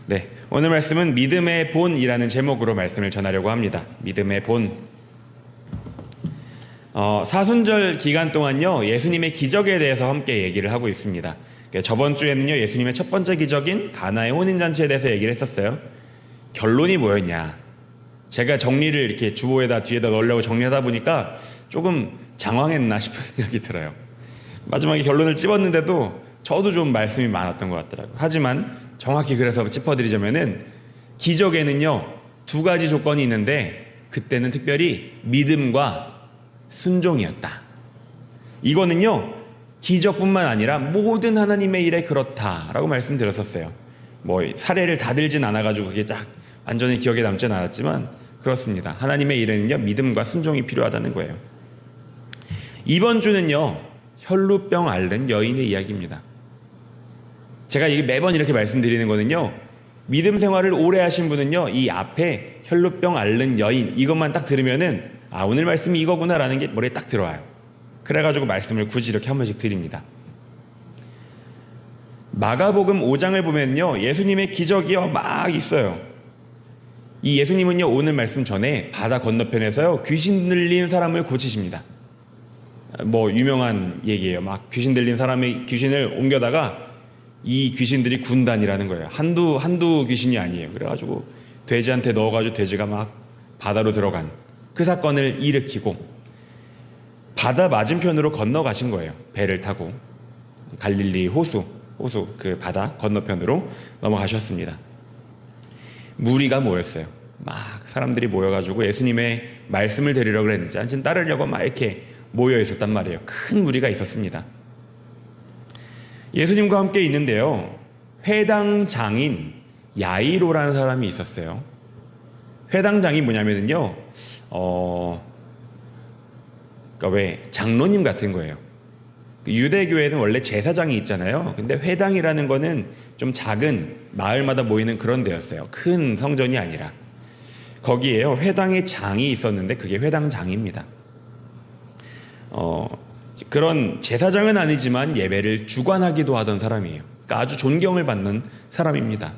네, 오늘 말씀은 믿음의 본이라는 제목으로 말씀을 전하려고 합니다. 믿음의 본. 사순절 기간 동안요, 예수님의 기적에 대해서 함께 얘기를 하고 있습니다. 저번 주에는요, 예수님의 첫 번째 기적인 가나의 혼인잔치에 대해서 얘기를 했었어요. 결론이 뭐였냐? 제가 정리를 이렇게 주보에다 뒤에다 넣으려고 정리하다 보니까 조금 장황했나 싶은 생각이 들어요. 마지막에 결론을 찝었는데도 저도 좀 말씀이 많았던 것 같더라고요. 하지만 정확히 그래서 짚어드리자면은 기적에는요, 두 가지 조건이 있는데 그때는 특별히 믿음과 순종이었다. 이거는요, 기적뿐만 아니라 모든 하나님의 일에 그렇다라고 말씀드렸었어요. 뭐 사례를 다 들진 않아가지고 그게 딱 완전히 기억에 남진 않았지만 그렇습니다. 하나님의 일에는요, 믿음과 순종이 필요하다는 거예요. 이번 주는요, 혈루병 앓는 여인의 이야기입니다. 제가 이게 매번 이렇게 말씀드리는 거는요, 믿음 생활을 오래 하신 분은요, 이 앞에 혈루병 앓는 여인 이것만 딱 들으면은 오늘 말씀이 이거구나라는 게 머리에 딱 들어와요. 그래가지고 말씀을 굳이 이렇게 한 번씩 드립니다. 마가복음 5장을 보면요, 예수님의 기적이요 막 있어요. 이 예수님은요, 오늘 말씀 전에 바다 건너편에서요, 귀신 들린 사람을 고치십니다. 뭐 유명한 얘기예요. 막 귀신 들린 사람의 귀신을 옮겨다가 이 귀신들이 군단이라는 거예요. 한두 귀신이 아니에요. 그래가지고 돼지한테 넣어가지고 돼지가 막 바다로 들어간 그 사건을 일으키고 바다 맞은편으로 건너가신 거예요. 배를 타고 갈릴리 호수 그 바다 건너편으로 넘어가셨습니다. 무리가 모였어요. 막 사람들이 모여가지고 예수님의 말씀을 들으려고 그랬는지 아니면 따르려고 막 이렇게 모여 있었단 말이에요. 큰 무리가 있었습니다. 예수님과 함께 있는데요, 회당장인 야이로라는 사람이 있었어요. 회당장이 뭐냐면요, 그러니까 왜 장로님 같은 거예요. 유대교회는 원래 제사장이 있잖아요. 근데 회당이라는 거는 좀 작은 마을마다 모이는 그런 데였어요. 큰 성전이 아니라. 거기에요, 회당의 장이 있었는데 그게 회당장입니다. 그런 제사장은 아니지만 예배를 주관하기도 하던 사람이에요. 그러니까 아주 존경을 받는 사람입니다.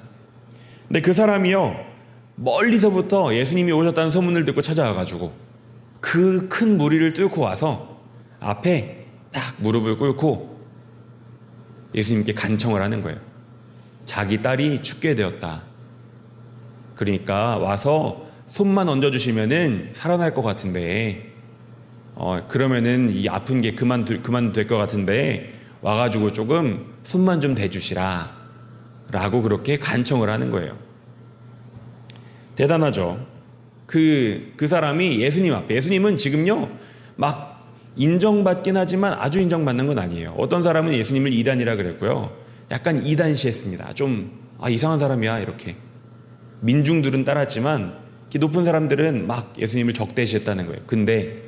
근데 그 사람이요, 멀리서부터 예수님이 오셨다는 소문을 듣고 찾아와가지고 그 큰 무리를 뚫고 와서 앞에 딱 무릎을 꿇고 예수님께 간청을 하는 거예요. 자기 딸이 죽게 되었다. 그러니까 와서 손만 얹어주시면은 살아날 것 같은데, 그러면은 이 아픈 게 그만 될 것 같은데 와가지고 조금 손만 좀 대주시라 라고 그렇게 간청을 하는 거예요. 대단하죠. 그 사람이 예수님 앞에, 예수님은 지금요 막 인정받긴 하지만 아주 인정받는 건 아니에요. 어떤 사람은 예수님을 이단이라 그랬고요, 약간 이단시했습니다. 좀 이상한 사람이야 이렇게. 민중들은 따랐지만 높은 사람들은 막 예수님을 적대시했다는 거예요. 근데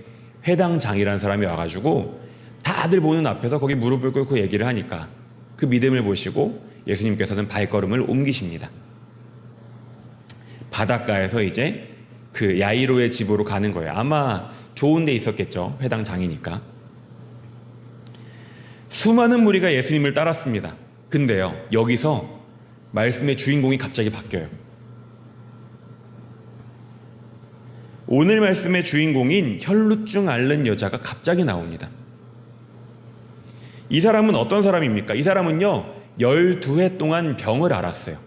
회당장이라는 사람이 와가지고 다들 보는 앞에서 거기 무릎을 꿇고 얘기를 하니까 그 믿음을 보시고 예수님께서는 발걸음을 옮기십니다. 바닷가에서 이제 그 야이로의 집으로 가는 거예요. 아마 좋은 데 있었겠죠. 회당장이니까. 수많은 무리가 예수님을 따랐습니다. 근데요, 여기서 말씀의 주인공이 갑자기 바뀌어요. 오늘 말씀의 주인공인 혈루증 앓는 여자가 갑자기 나옵니다. 이 사람은 어떤 사람입니까? 이 사람은요, 12해 동안 병을 앓았어요.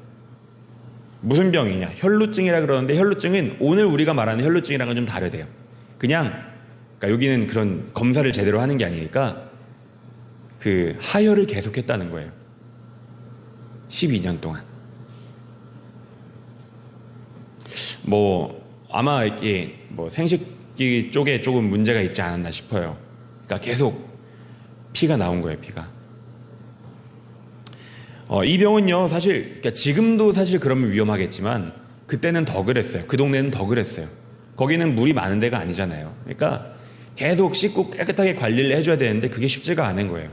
무슨 병이냐? 혈루증이라 그러는데, 혈루증은 오늘 우리가 말하는 혈루증이랑은 좀 다르대요. 그러니까 여기는 그런 검사를 제대로 하는 게 아니니까 그 하혈을 계속했다는 거예요. 12년 동안. 아마 이게 생식기 쪽에 조금 문제가 있지 않았나 싶어요. 그러니까 계속 피가 나온 거예요, 피가. 이 병은요, 사실, 그러니까 지금도 사실 그러면 위험하겠지만 그때는 더 그랬어요. 그 동네는 더 그랬어요. 거기는 물이 많은 데가 아니잖아요. 그러니까 계속 씻고 깨끗하게 관리를 해줘야 되는데 그게 쉽지가 않은 거예요.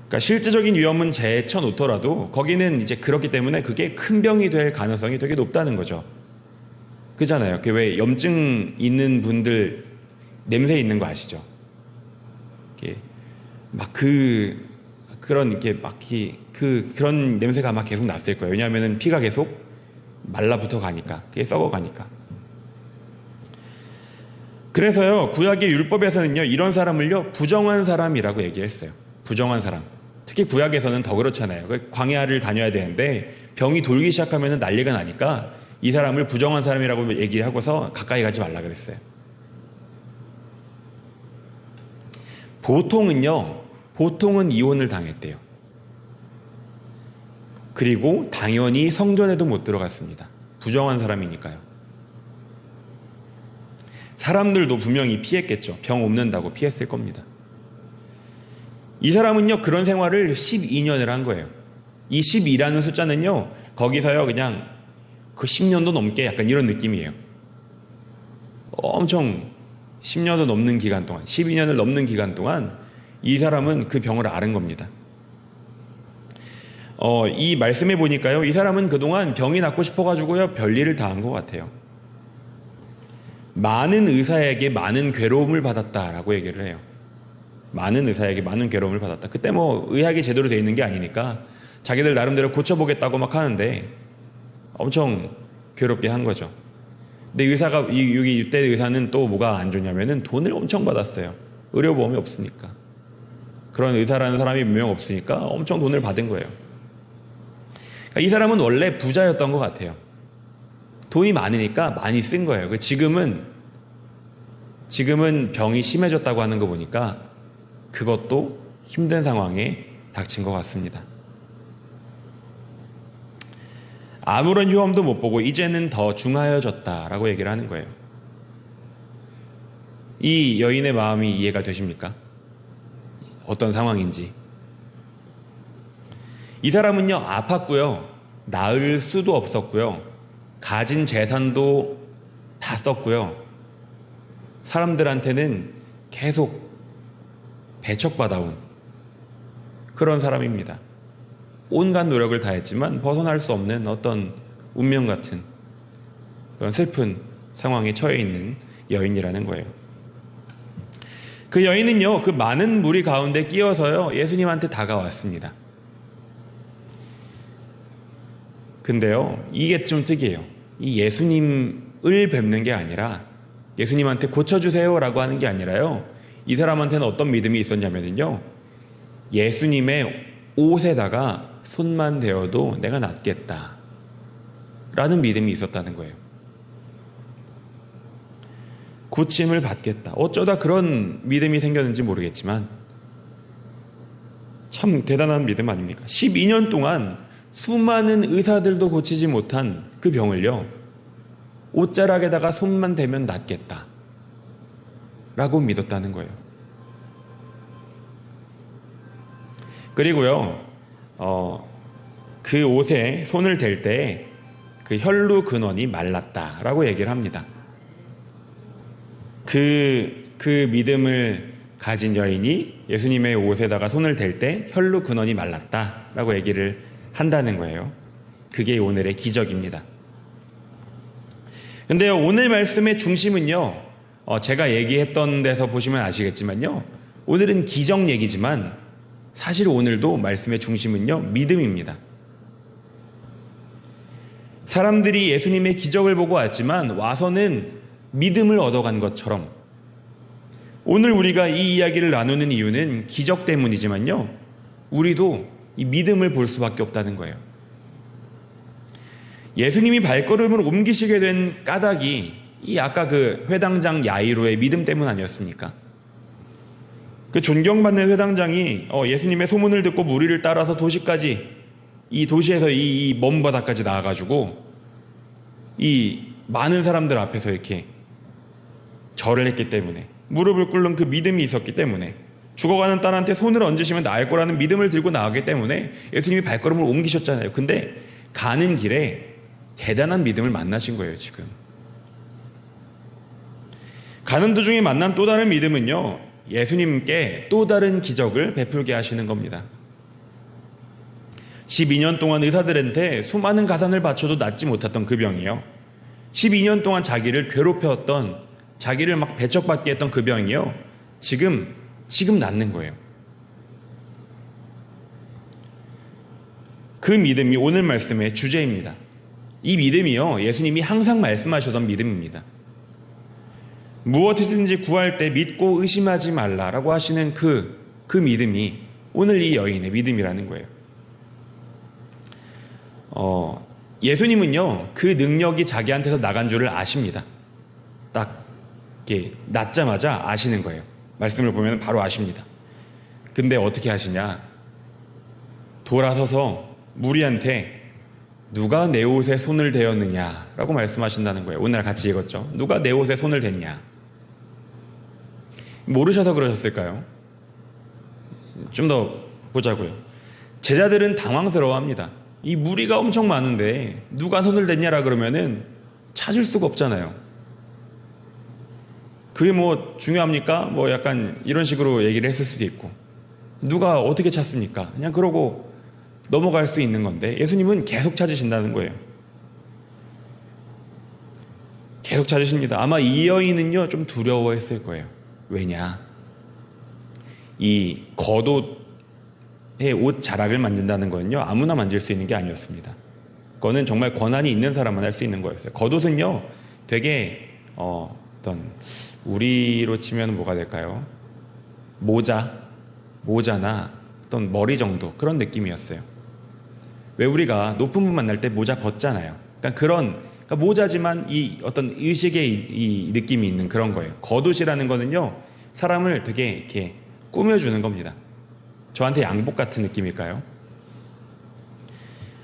그러니까 실제적인 위험은 제쳐놓더라도 거기는 이제 그렇기 때문에 그게 큰 병이 될 가능성이 되게 높다는 거죠. 그잖아요. 그 왜 염증 있는 분들 냄새 있는 거 아시죠? 막 그 그런 이렇게 그런 냄새가 아마 계속 났을 거예요. 왜냐하면 피가 계속 말라붙어 가니까, 그게 썩어 가니까. 그래서요, 구약의 율법에서는요, 이런 사람을요, 부정한 사람이라고 얘기했어요. 부정한 사람. 특히 구약에서는 더 그렇잖아요. 광야를 다녀야 되는데 병이 돌기 시작하면 난리가 나니까 이 사람을 부정한 사람이라고 얘기하고서 가까이 가지 말라 그랬어요. 보통은 이혼을 당했대요. 그리고 당연히 성전에도 못 들어갔습니다. 부정한 사람이니까요. 사람들도 분명히 피했겠죠. 병 없는다고 피했을 겁니다. 이 사람은요, 그런 생활을 12년을 한 거예요. 이 12라는 숫자는요, 거기서요, 그냥 그 10년도 넘게 약간 이런 느낌이에요. 엄청 10년도 넘는 기간 동안, 12년을 넘는 기간 동안 이 사람은 그 병을 앓은 겁니다. 이 말씀해 보니까요, 이 사람은 그동안 병이 낫고 싶어가지고요, 별일을 다 한 것 같아요. 많은 의사에게 많은 괴로움을 받았다라고 얘기를 해요. 많은 의사에게 많은 괴로움을 받았다. 그때 의학이 제대로 되어 있는 게 아니니까 자기들 나름대로 고쳐보겠다고 막 하는데 엄청 괴롭게 한 거죠. 근데 이때 의사는 또 뭐가 안 좋냐면은 돈을 엄청 받았어요. 의료보험이 없으니까. 그런 의사라는 사람이 몇 명 없으니까 엄청 돈을 받은 거예요. 그러니까 이 사람은 원래 부자였던 것 같아요. 돈이 많으니까 많이 쓴 거예요. 지금은 병이 심해졌다고 하는 거 보니까 그것도 힘든 상황에 닥친 것 같습니다. 아무런 효험도 못 보고 이제는 더 중하여졌다라고 얘기를 하는 거예요. 이 여인의 마음이 이해가 되십니까? 어떤 상황인지. 이 사람은요, 아팠고요, 나을 수도 없었고요, 가진 재산도 다 썼고요, 사람들한테는 계속 배척받아온 그런 사람입니다. 온갖 노력을 다했지만 벗어날 수 없는 어떤 운명 같은 그런 슬픈 상황에 처해 있는 여인이라는 거예요. 그 여인은요, 그 많은 무리 가운데 끼어서요, 예수님한테 다가왔습니다. 근데요, 이게 좀 특이해요. 이 예수님을 뵙는 게 아니라, 예수님한테 고쳐주세요라고 하는 게 아니라요, 이 사람한테는 어떤 믿음이 있었냐면요, 예수님의 옷에다가 손만 대어도 내가 낫겠다 라는 믿음이 있었다는 거예요. 고침을 받겠다. 어쩌다 그런 믿음이 생겼는지 모르겠지만 참 대단한 믿음 아닙니까? 12년 동안 수많은 의사들도 고치지 못한 그 병을요, 옷자락에다가 손만 대면 낫겠다 라고 믿었다는 거예요. 그리고요, 그 옷에 손을 댈 때 그 혈루 근원이 말랐다라고 얘기를 합니다. 그 믿음을 가진 여인이 예수님의 옷에다가 손을 댈 때 혈루 근원이 말랐다라고 얘기를 한다는 거예요. 그게 오늘의 기적입니다. 근데 오늘 말씀의 중심은요, 제가 얘기했던 데서 보시면 아시겠지만요, 오늘은 기적 얘기지만 사실 오늘도 말씀의 중심은요, 믿음입니다. 사람들이 예수님의 기적을 보고 왔지만 와서는 믿음을 얻어간 것처럼 오늘 우리가 이 이야기를 나누는 이유는 기적 때문이지만요, 우리도 이 믿음을 볼 수밖에 없다는 거예요. 예수님이 발걸음을 옮기시게 된 까닭이 이 아까 그 회당장 야이로의 믿음 때문 아니었습니까? 그 존경받는 회당장이 예수님의 소문을 듣고 무리를 따라서 도시까지, 이 도시에서 이 먼 바다까지 나와가지고 이 많은 사람들 앞에서 이렇게 절을 했기 때문에, 무릎을 꿇는 그 믿음이 있었기 때문에, 죽어가는 딸한테 손을 얹으시면 나을 거라는 믿음을 들고 나가기 때문에 예수님이 발걸음을 옮기셨잖아요. 근데 가는 길에 대단한 믿음을 만나신 거예요, 지금. 가는 도중에 만난 또 다른 믿음은요, 예수님께 또 다른 기적을 베풀게 하시는 겁니다. 12년 동안 의사들한테 수많은 가산을 바쳐도 낫지 못했던 그 병이요, 12년 동안 자기를 괴롭혔던, 자기를 막 배척받게 했던 그 병이요, 지금 낫는 거예요. 그 믿음이 오늘 말씀의 주제입니다. 이 믿음이요, 예수님이 항상 말씀하셨던 믿음입니다. 무엇이든지 구할 때 믿고 의심하지 말라라고 하시는 그 믿음이 오늘 이 여인의 믿음이라는 거예요. 예수님은요, 그 능력이 자기한테서 나간 줄을 아십니다. 딱 이렇게 낳자마자 아시는 거예요. 말씀을 보면 바로 아십니다. 근데 어떻게 하시냐? 돌아서서 무리한테 누가 내 옷에 손을 대었느냐라고 말씀하신다는 거예요. 오늘 같이 읽었죠. 누가 내 옷에 손을 댔냐? 모르셔서 그러셨을까요? 좀 더 보자고요. 제자들은 당황스러워합니다. 이 무리가 엄청 많은데 누가 손을 댔냐라 그러면은 찾을 수가 없잖아요. 그게 뭐 중요합니까? 뭐 약간 이런 식으로 얘기를 했을 수도 있고, 누가 어떻게 찾습니까? 그냥 그러고 넘어갈 수 있는 건데 예수님은 계속 찾으신다는 거예요. 계속 찾으십니다. 아마 이 여인은요, 좀 두려워했을 거예요. 왜냐? 이 겉옷의 옷 자락을 만진다는 거는요, 아무나 만질 수 있는 게 아니었습니다. 그거는 정말 권한이 있는 사람만 할 수 있는 거였어요. 겉옷은요, 되게 어떤 우리로 치면 뭐가 될까요? 모자나 어떤 머리 정도 그런 느낌이었어요. 왜 우리가 높은 분 만날 때 모자 벗잖아요. 그러니까 모자지만 이 어떤 의식의 이 느낌이 있는 그런 거예요. 겉옷이라는 거는요, 사람을 되게 이렇게 꾸며주는 겁니다. 저한테 양복 같은 느낌일까요?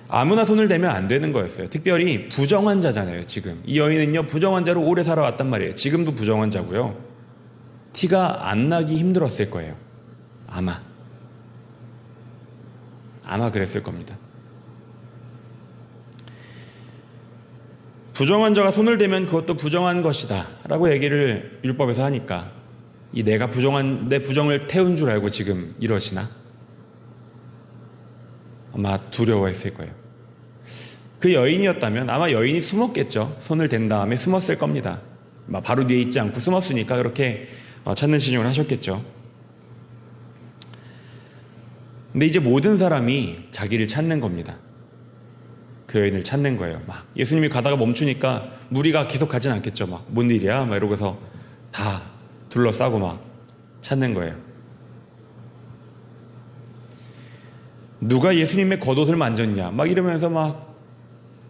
아무나 손을 대면 안 되는 거였어요. 특별히 부정환자잖아요. 지금 이 여인은요, 부정환자로 오래 살아왔단 말이에요. 지금도 부정환자고요. 티가 안 나기 힘들었을 거예요. 아마 그랬을 겁니다. 부정환자가 손을 대면 그것도 부정한 것이다 라고 얘기를 율법에서 하니까, 이 내가 내 부정을 태운 줄 알고 지금 이러시나? 아마 두려워했을 거예요. 그 여인이었다면 아마 여인이 숨었겠죠. 손을 댄 다음에 숨었을 겁니다. 바로 뒤에 있지 않고 숨었으니까 그렇게 찾는 신용을 하셨겠죠. 근데 이제 모든 사람이 자기를 찾는 겁니다. 그 여인을 찾는 거예요. 막 예수님이 가다가 멈추니까 무리가 계속 가진 않겠죠. 막 뭔 일이야? 막 이러고서 다 둘러싸고 막 찾는 거예요. 누가 예수님의 겉옷을 만졌냐? 막 이러면서 막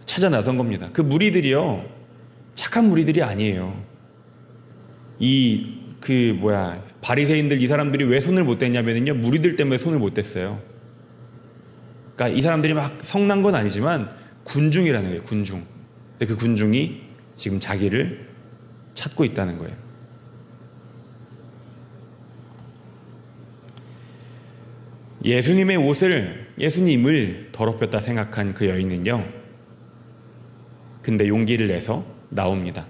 찾아 나선 겁니다. 그 무리들이요, 착한 무리들이 아니에요. 바리새인들, 이 사람들이 왜 손을 못 댔냐면요, 무리들 때문에 손을 못 댔어요. 그러니까 이 사람들이 막 성난 건 아니지만 군중이라는 거예요. 군중. 근데 그 군중이 지금 자기를 찾고 있다는 거예요. 예수님을 더럽혔다 생각한 그 여인은요, 근데 용기를 내서 나옵니다.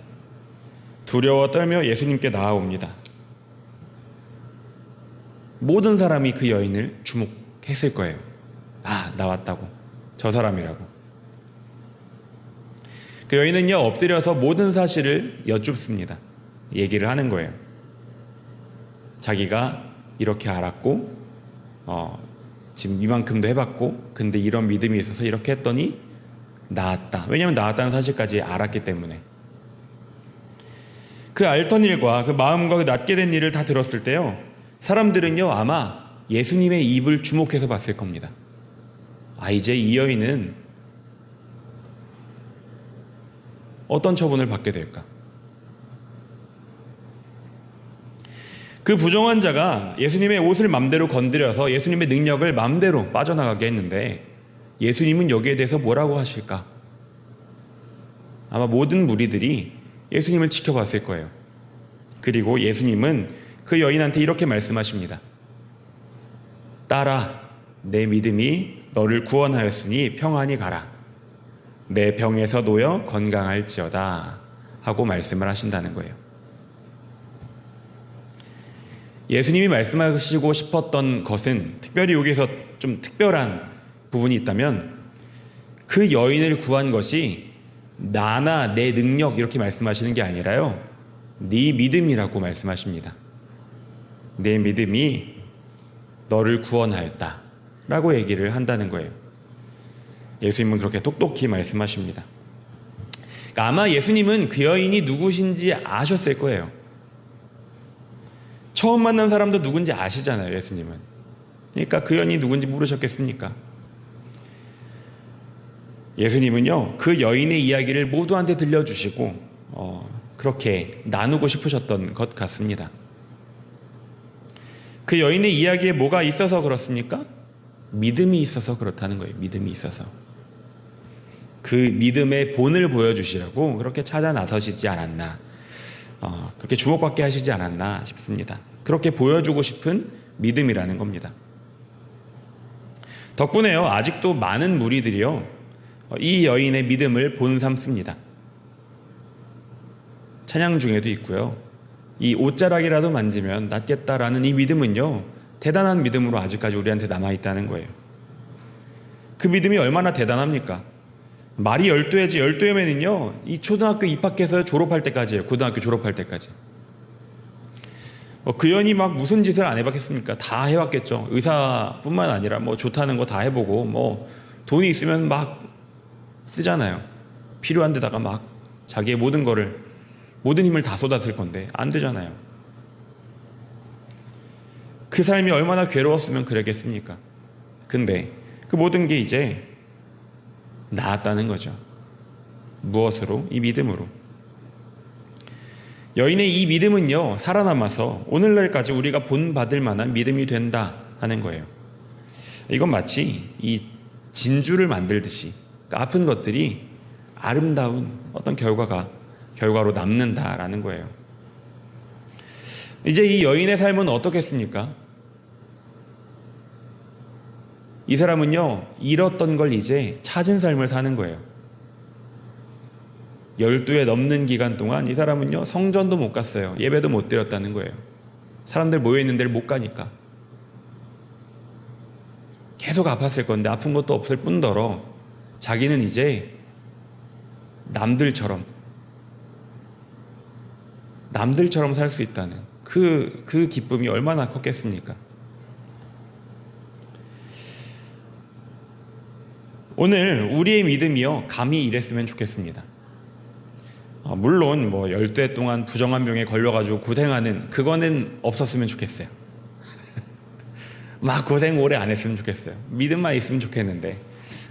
두려워 떨며 예수님께 나아옵니다. 모든 사람이 그 여인을 주목했을 거예요. 아, 나왔다고. 저 사람이라고. 그 여인은요, 엎드려서 모든 사실을 여쭙습니다. 얘기를 하는 거예요. 자기가 이렇게 알았고, 지금 이만큼도 해봤고, 근데 이런 믿음이 있어서 이렇게 했더니 나았다. 왜냐하면 나았다는 사실까지 알았기 때문에. 그 앓던 일과 그 마음과 그 낫게 된 일을 다 들었을 때요, 사람들은요, 아마 예수님의 입을 주목해서 봤을 겁니다. 이제 이 여인은 어떤 처분을 받게 될까? 그 부정환자가 예수님의 옷을 맘대로 건드려서 예수님의 능력을 맘대로 빠져나가게 했는데, 예수님은 여기에 대해서 뭐라고 하실까? 아마 모든 무리들이 예수님을 지켜봤을 거예요. 그리고 예수님은 그 여인한테 이렇게 말씀하십니다. 딸아, 내 믿음이 너를 구원하였으니 평안히 가라. 내 병에서 놓여 건강할지어다 하고 말씀을 하신다는 거예요. 예수님이 말씀하시고 싶었던 것은, 특별히 여기서 좀 특별한 부분이 있다면, 그 여인을 구한 것이 나나 내 능력 이렇게 말씀하시는 게 아니라요, 네 믿음이라고 말씀하십니다. 내 믿음이 너를 구원하였다 라고 얘기를 한다는 거예요. 예수님은 그렇게 똑똑히 말씀하십니다. 그러니까 아마 예수님은 그 여인이 누구신지 아셨을 거예요. 처음 만난 사람도 누군지 아시잖아요, 예수님은. 그러니까 그 여인이 누군지 모르셨겠습니까? 예수님은요, 그 여인의 이야기를 모두한테 들려주시고 그렇게 나누고 싶으셨던 것 같습니다. 그 여인의 이야기에 뭐가 있어서 그렇습니까? 믿음이 있어서 그렇다는 거예요. 믿음이 있어서. 그 믿음의 본을 보여주시라고 그렇게 찾아 나서시지 않았나, 그렇게 주목받게 하시지 않았나 싶습니다. 그렇게 보여주고 싶은 믿음이라는 겁니다. 덕분에요, 아직도 많은 무리들이요, 이 여인의 믿음을 본 삼습니다. 찬양 중에도 있고요, 이 옷자락이라도 만지면 낫겠다라는 이 믿음은요, 대단한 믿음으로 아직까지 우리한테 남아있다는 거예요. 그 믿음이 얼마나 대단합니까? 말이 12회지, 12회면은요, 이 초등학교 입학해서 졸업할 때까지예요. 고등학교 졸업할 때까지. 그 여인이 막 무슨 짓을 안 해봤겠습니까? 다 해봤겠죠. 의사뿐만 아니라 뭐 좋다는 거 다 해보고, 뭐 돈이 있으면 막 쓰잖아요. 필요한 데다가 막 자기의 모든 힘을 다 쏟았을 건데 안 되잖아요. 그 삶이 얼마나 괴로웠으면 그랬겠습니까? 근데 그 모든 게 이제 나았다는 거죠. 무엇으로? 이 믿음으로. 여인의 이 믿음은요, 살아남아서 오늘날까지 우리가 본받을 만한 믿음이 된다 하는 거예요. 이건 마치 이 진주를 만들듯이, 그러니까 아픈 것들이 아름다운 어떤 결과로 남는다라는 거예요. 이제 이 여인의 삶은 어떻겠습니까? 이 사람은요, 잃었던 걸 이제 찾은 삶을 사는 거예요. 12회 넘는 기간 동안 이 사람은요, 성전도 못 갔어요. 예배도 못 드렸다는 거예요. 사람들 모여있는 데를 못 가니까. 계속 아팠을 건데 아픈 것도 없을 뿐더러 자기는 이제 남들처럼 살 수 있다는 그 기쁨이 얼마나 컸겠습니까? 오늘 우리의 믿음이요, 감히 이랬으면 좋겠습니다. 물론 뭐 12회 동안 부정한 병에 걸려가지고 고생하는 그거는 없었으면 좋겠어요. 막 고생 오래 안 했으면 좋겠어요. 믿음만 있으면 좋겠는데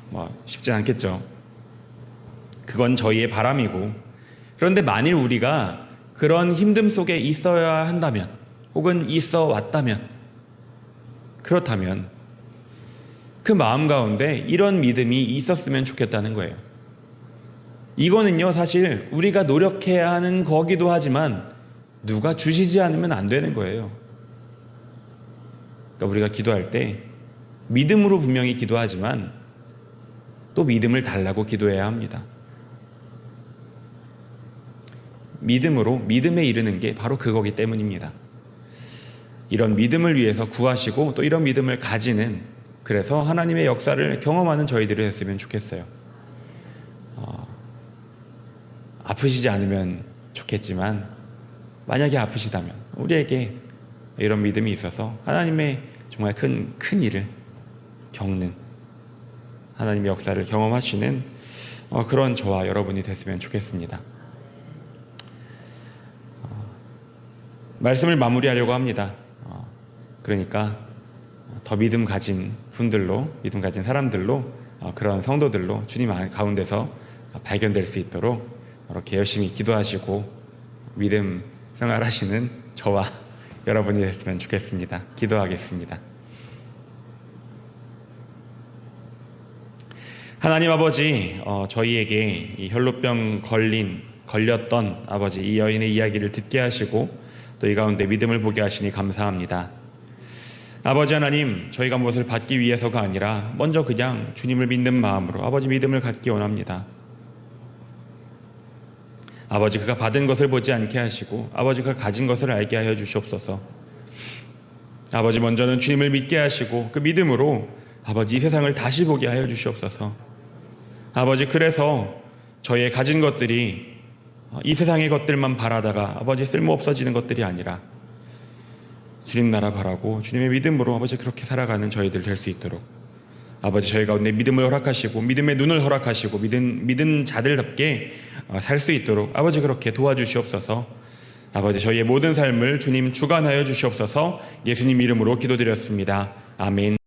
뭐 쉽진 않겠죠. 그건 저희의 바람이고, 그런데 만일 우리가 그런 힘듦 속에 있어야 한다면, 혹은 있어 왔다면, 그렇다면 그 마음 가운데 이런 믿음이 있었으면 좋겠다는 거예요. 이거는요, 사실 우리가 노력해야 하는 거기도 하지만 누가 주시지 않으면 안 되는 거예요. 그러니까 우리가 기도할 때 믿음으로 분명히 기도하지만 또 믿음을 달라고 기도해야 합니다. 믿음에 이르는 게 바로 그거기 때문입니다. 이런 믿음을 위해서 구하시고 또 이런 믿음을 가지는, 그래서 하나님의 역사를 경험하는 저희들이 됐으면 좋겠어요. 아프시지 않으면 좋겠지만 만약에 아프시다면 우리에게 이런 믿음이 있어서 하나님의 정말 큰 일을 겪는, 하나님의 역사를 경험하시는 그런 저와 여러분이 됐으면 좋겠습니다. 말씀을 마무리하려고 합니다. 그러니까 더 믿음 가진 분들로, 믿음 가진 사람들로, 그런 성도들로 주님 가운데서 발견될 수 있도록 이렇게 열심히 기도하시고 믿음 생활하시는 저와 여러분이 됐으면 좋겠습니다. 기도하겠습니다. 하나님 아버지, 저희에게 이 혈루병 걸렸던 아버지 이 여인의 이야기를 듣게 하시고 또 이 가운데 믿음을 보게 하시니 감사합니다. 아버지 하나님, 저희가 무엇을 받기 위해서가 아니라 먼저 그냥 주님을 믿는 마음으로 아버지 믿음을 갖기 원합니다. 아버지, 그가 받은 것을 보지 않게 하시고 아버지 그가 가진 것을 알게 하여 주시옵소서. 아버지, 먼저는 주님을 믿게 하시고 그 믿음으로 아버지 이 세상을 다시 보게 하여 주시옵소서. 아버지, 그래서 저희의 가진 것들이 이 세상의 것들만 바라다가 아버지 쓸모 없어지는 것들이 아니라 주님 나라 바라고 주님의 믿음으로 아버지 그렇게 살아가는 저희들 될 수 있도록 아버지 저희 가운데 믿음을 허락하시고 믿음의 눈을 허락하시고 믿은 자들답게 살 수 있도록 아버지 그렇게 도와주시옵소서. 아버지 저희의 모든 삶을 주님 주관하여 주시옵소서. 예수님 이름으로 기도드렸습니다. 아멘.